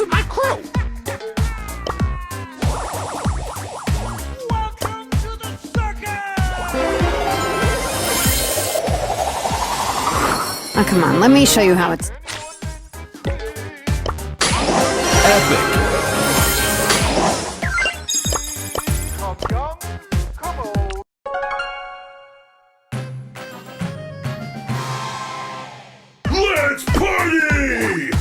to my crew! Welcome to the circus! Oh, come on, let me show you how it's... Epic! Come young, come old. Let's party!